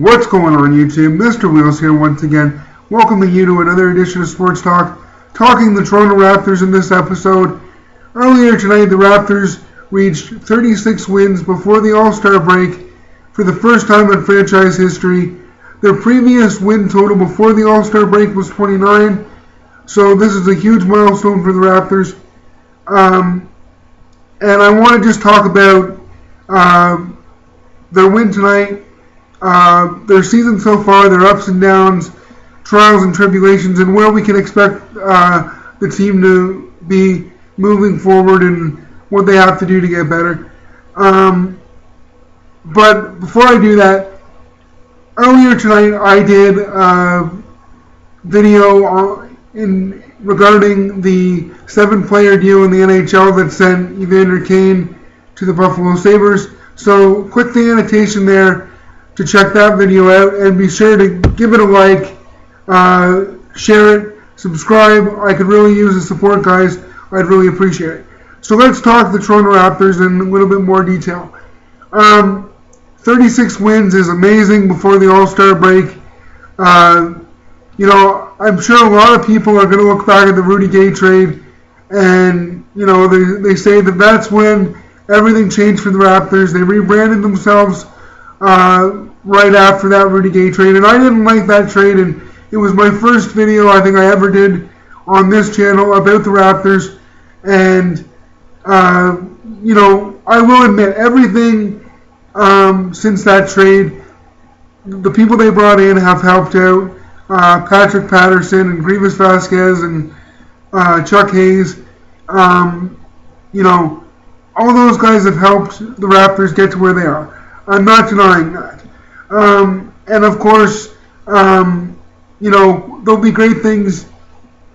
What's going on YouTube? Mr. Wheels here once again, welcoming you to another edition of Sports Talk, talking the Toronto Raptors in this episode. Earlier tonight, the Raptors reached 36 wins before the All-Star break for the first time in franchise history. Their previous win total before the All-Star break was 29, so this is a huge milestone for the Raptors. And I want to just talk about their win tonight, their season so far, their ups and downs, trials and tribulations, and where we can expect the team to be moving forward and what they have to do to get better. But before I do that, earlier tonight I did a video regarding the 7-player deal in the NHL that sent Evander Kane to the Buffalo Sabres. So click the annotation there to check that video out, and be sure to give it a like, share it, subscribe. I could really use the support, guys. I'd really appreciate it. So let's talk the Toronto Raptors in a little bit more detail. 36 wins is amazing before the All-Star break. I'm sure a lot of people are going to look back at the Rudy Gay trade, and they say that that's when everything changed for the Raptors. They rebranded themselves right after that Rudy Gay trade, and I didn't like that trade, and it was my first video I think I ever did on this channel about the Raptors, and I will admit everything since that trade, the people they brought in have helped out. Patrick Patterson and Grievous Vasquez and Chuck Hayes, all those guys have helped the Raptors get to where they are. I'm not denying that. And of course, there'll be great things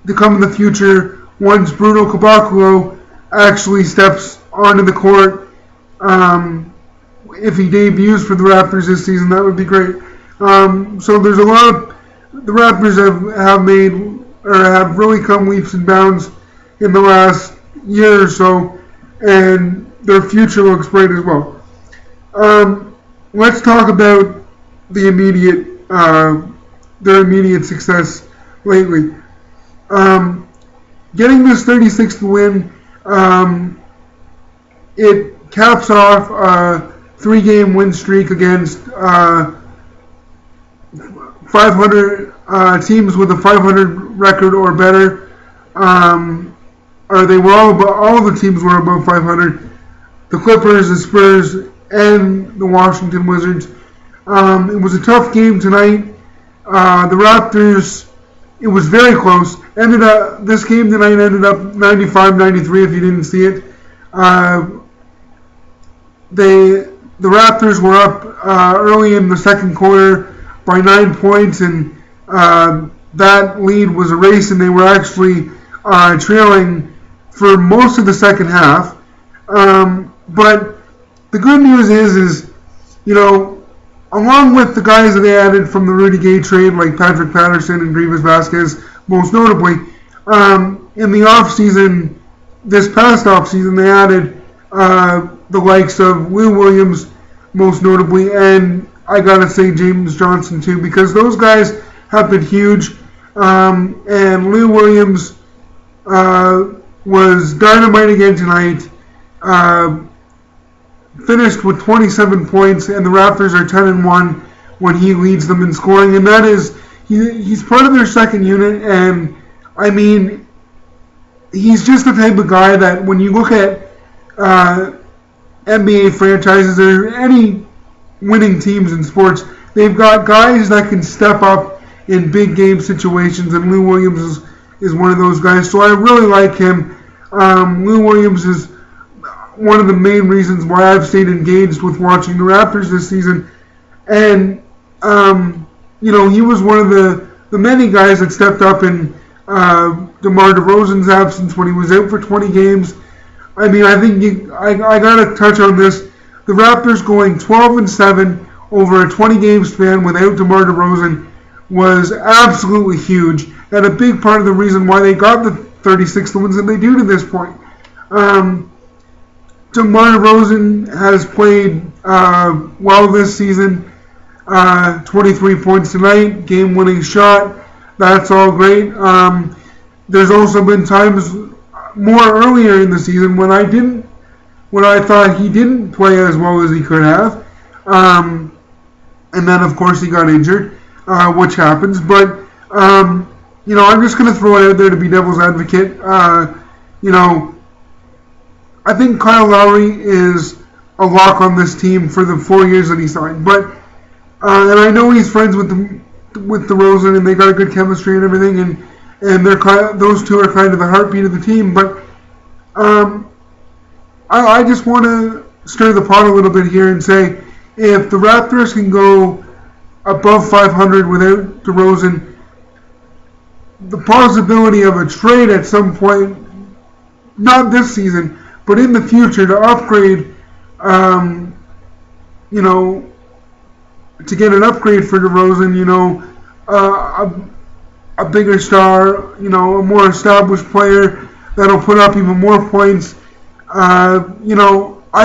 to come in the future once Bruno Caboclo actually steps onto the court. If he debuts for the Raptors this season, that would be great. So there's a lot of the Raptors have really come leaps and bounds in the last year or so, and their future looks bright as well. Let's talk about their immediate success lately. Getting this 36th win, it caps off a 3-game win streak against 500 teams with a 500 record or better. All the teams were above 500. The Clippers, the Spurs, and the Washington Wizards. It was a tough game tonight. The Raptors, it was very close. This game tonight ended up 95-93 if you didn't see it. The Raptors were up early in the second quarter by 9 points, and that lead was erased, and they were actually trailing for most of the second half. But the good news is along with the guys that they added from the Rudy Gay trade, like Patrick Patterson and Grievous Vasquez, most notably, in the offseason, this past offseason, they added the likes of Lou Williams, most notably, and I gotta say James Johnson too, because those guys have been huge. And Lou Williams was dynamite again tonight. Finished with 27 points, and the Raptors are 10-1 when he leads them in scoring, and that is he's part of their second unit. And I mean, he's just the type of guy that when you look at NBA franchises or any winning teams in sports, they've got guys that can step up in big game situations, and Lou Williams is one of those guys. So I really like him. Lou Williams is one of the main reasons why I've stayed engaged with watching the Raptors this season. And he was one of the many guys that stepped up in DeMar DeRozan's absence when he was out for 20 games. I mean, I think I gotta touch on this. The Raptors going 12-7 over a 20-game span without DeMar DeRozan was absolutely huge, and a big part of the reason why they got the 36th wins that they do to this point. DeMar DeRozan has played well this season. 23 points tonight, game-winning shot. That's all great. There's also been times more earlier in the season when I thought he didn't play as well as he could have. And then, of course, he got injured, which happens. But, I'm just going to throw it out there to be devil's advocate. I think Kyle Lowry is a lock on this team for the 4 years that he signed. But, and I know he's friends with DeRozan, and they got a good chemistry and everything, and those two are kind of the heartbeat of the team. But I just want to stir the pot a little bit here and say, if the Raptors can go above 500 without DeRozan, the possibility of a trade at some point, not this season, but in the future, to upgrade, to get an upgrade for DeRozan, a bigger star, a more established player that'll put up even more points. I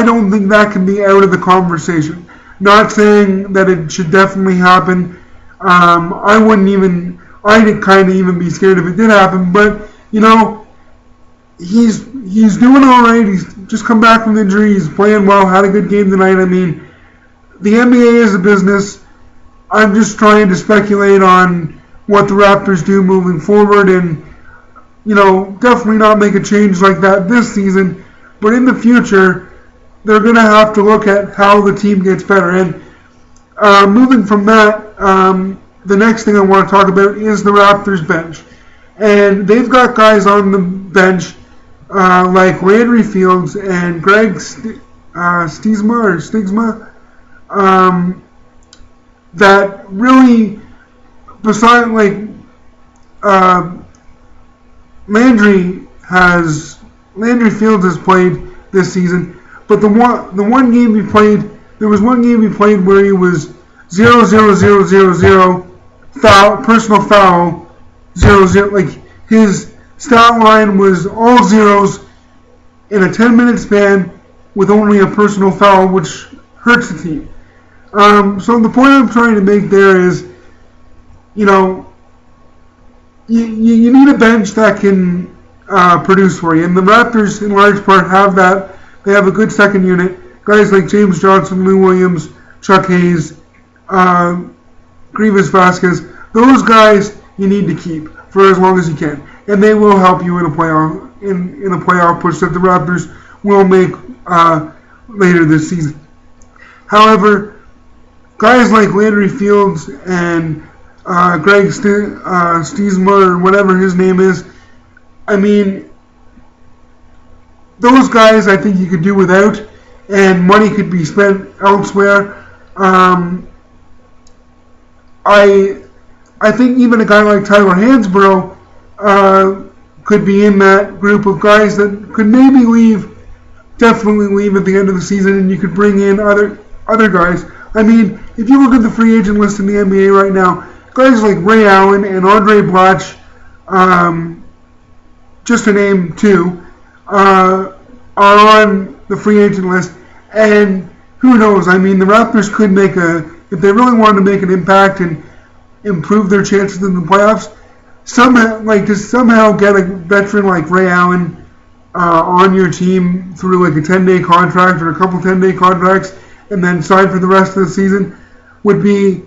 don't think that can be out of the conversation. Not saying that it should definitely happen. I'd kind of even be scared if it did happen. But he's doing all right. He's just come back from injury. He's playing well. Had a good game tonight. I mean, the NBA is a business. I'm just trying to speculate on what the Raptors do moving forward, and definitely not make a change like that this season. But in the future, they're going to have to look at how the team gets better. And moving from that, the next thing I want to talk about is the Raptors bench. And they've got guys on the bench like Landry Fields and Greg Stigsma, that really, beside Landry Fields has played this season, but there was one game he played where he was 0-0-0-0-0 foul, personal foul, 0-0. Like, his stat line was all zeros in a 10-minute span with only a personal foul, which hurts the team. So the point I'm trying to make there is, you need a bench that can produce for you. And the Raptors, in large part, have that. They have a good second unit. Guys like James Johnson, Lou Williams, Chuck Hayes, Grievous Vasquez. Those guys you need to keep for as long as you can. And they will help you in a playoff push that the Raptors will make later this season. However, guys like Landry Fields and Greg Stiesma, or whatever his name is, I mean, those guys I think you could do without, and money could be spent elsewhere. I think even a guy like Tyler Hansbrough could be in that group of guys that could maybe definitely leave at the end of the season, and you could bring in other guys. I mean, if you look at the free agent list in the NBA right now, guys like Ray Allen and Andre Blatch, just to name two, are on the free agent list, and who knows? I mean, the Raptors could if they really wanted to make an impact and improve their chances in the playoffs, somehow get a veteran like Ray Allen on your team through like a 10-day contract or a couple 10-day contracts, and then sign for the rest of the season, would be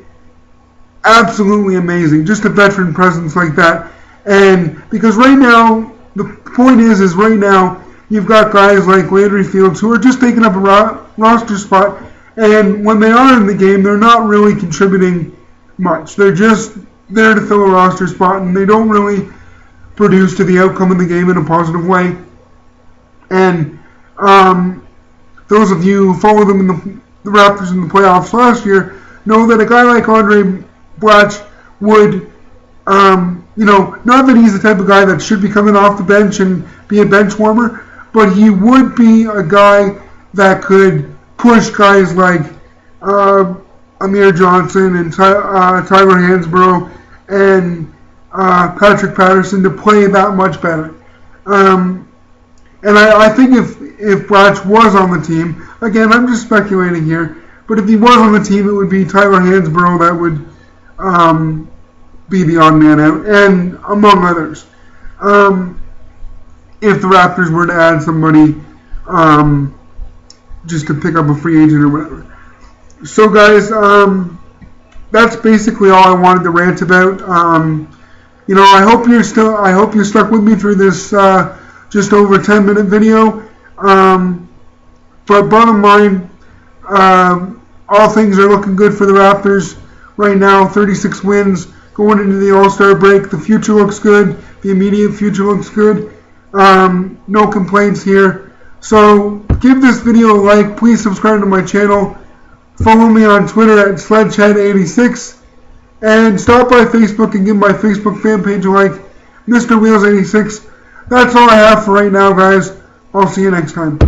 absolutely amazing. Just a veteran presence like that. And because right now, the point is right now, you've got guys like Landry Fields who are just taking up a roster spot, and when they are in the game, they're not really contributing much. They're just there to fill a roster spot, and they don't really produce to the outcome of the game in a positive way. And those of you who follow them in the Raptors in the playoffs last year know that a guy like Andre Blatch would, not that he's the type of guy that should be coming off the bench and be a bench warmer, but he would be a guy that could push guys like Amir Johnson and Tyler Hansbrough and Patrick Patterson to play that much better. And I think if Blatch was on the team, again, I'm just speculating here, But if he was on the team, it would be Tyler Hansbrough that would be the odd man out, and among others. If the Raptors were to add somebody just to pick up a free agent or whatever. So guys, that's basically all I wanted to rant about. I hope you're stuck with me through this just over 10-minute video. But bottom line, all things are looking good for the Raptors right now. 36 wins going into the All-Star break. The future looks good. The immediate future looks good. No complaints here. So give this video a like. Please subscribe to my channel. Follow me on Twitter at SledgeHead86. And stop by Facebook and give my Facebook fan page a like. Mr. Wheels86. That's all I have for right now, guys. I'll see you next time.